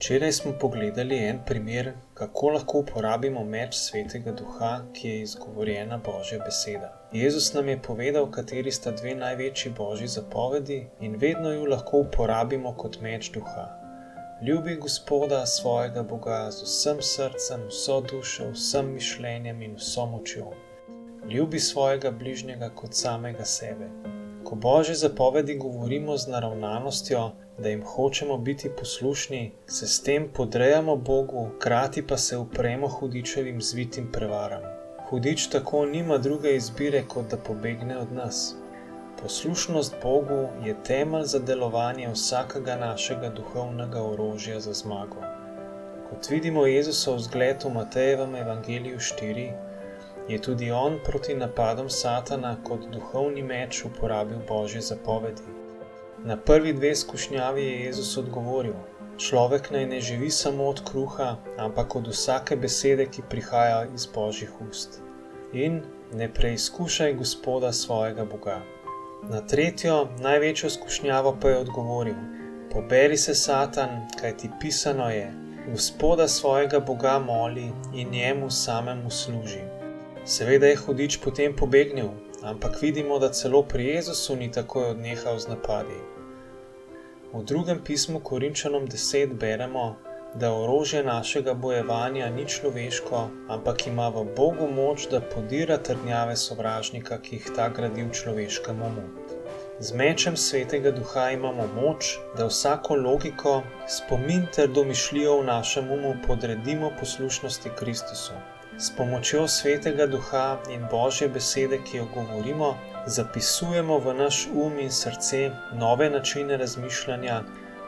Včeraj smo pogledali en primer, kako lahko uporabimo meč Svetega Duha, ki je izgovorjena Božja beseda. Jezus nam je povedal, kateri sta dve največji Božji zapovedi in vedno ju lahko uporabimo kot meč Duha. Ljubi Gospoda svojega Boga z vsem srcem, vso dušo, vsem mišljenjem in vso močjo. Ljubi svojega bližnjega kot samega sebe. Ko Božje zapovedi govorimo z naravnanostjo, da jim hočemo biti poslušni, se s tem podrejamo Bogu, hkrati pa se upremo hudičevim zvitim prevaram. Hudič tako nima druge izbire, kot da pobegne od nas. Poslušnost Bogu je temelj za delovanje vsakega našega duhovnega orožja za zmago. Kot vidimo Jezusov zgled v Matejevem evangeliju 4, je tudi on proti napadom Satana kot duhovni meč uporabil Božje zapovedi. Na prvi dve skušnjavi je Jezus odgovoril: človek naj ne živi samo od kruha, ampak od vsake besede, ki prihaja iz Božjih ust. In ne preizkušaj Gospoda svojega Boga. Na tretjo, največjo skušnjavo pa je odgovoril: poberi se, Satan, kajti pisano je: Gospoda svojega Boga moli in njemu samemu služi. Seveda je hudič potem pobegnil, ampak vidimo, da celo pri Jezusu ni takoj odnehal z napadi. V drugem pismu Korinčanom 10 beremo, da orožje našega bojevanja ni človeško, ampak ima v Bogu moč, da podira trdnjave sovražnika, ki jih ta gradi v človeškem umu. Z mečem Svetega Duha imamo moč, da vsako logiko, spomin ter domišljijo v našem umu podredimo poslušnosti Kristusu. S pomočjo Svetega Duha in Božje besede, ki jo govorimo, zapisujemo v naš in srce nove načine razmišljanja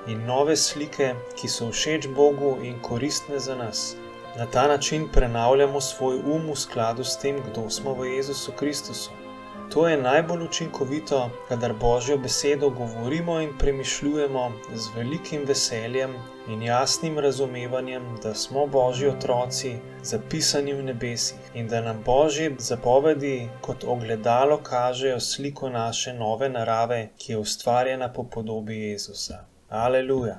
in nove slike, ki so všeč Bogu in koristne za nas. Na ta način prenavljamo svoj v skladu s tem, kdo smo v Jezusu Kristusu. To je najbolj učinkovito, kadar Božjo besedo govorimo in premišljujemo z velikim veseljem in jasnim razumevanjem, da smo Božji otroci, zapisani v nebesih, in da nam Božje zapovedi kot ogledalo kažejo sliko naše nove narave, ki je ustvarjena po podobi Jezusa. Aleluja!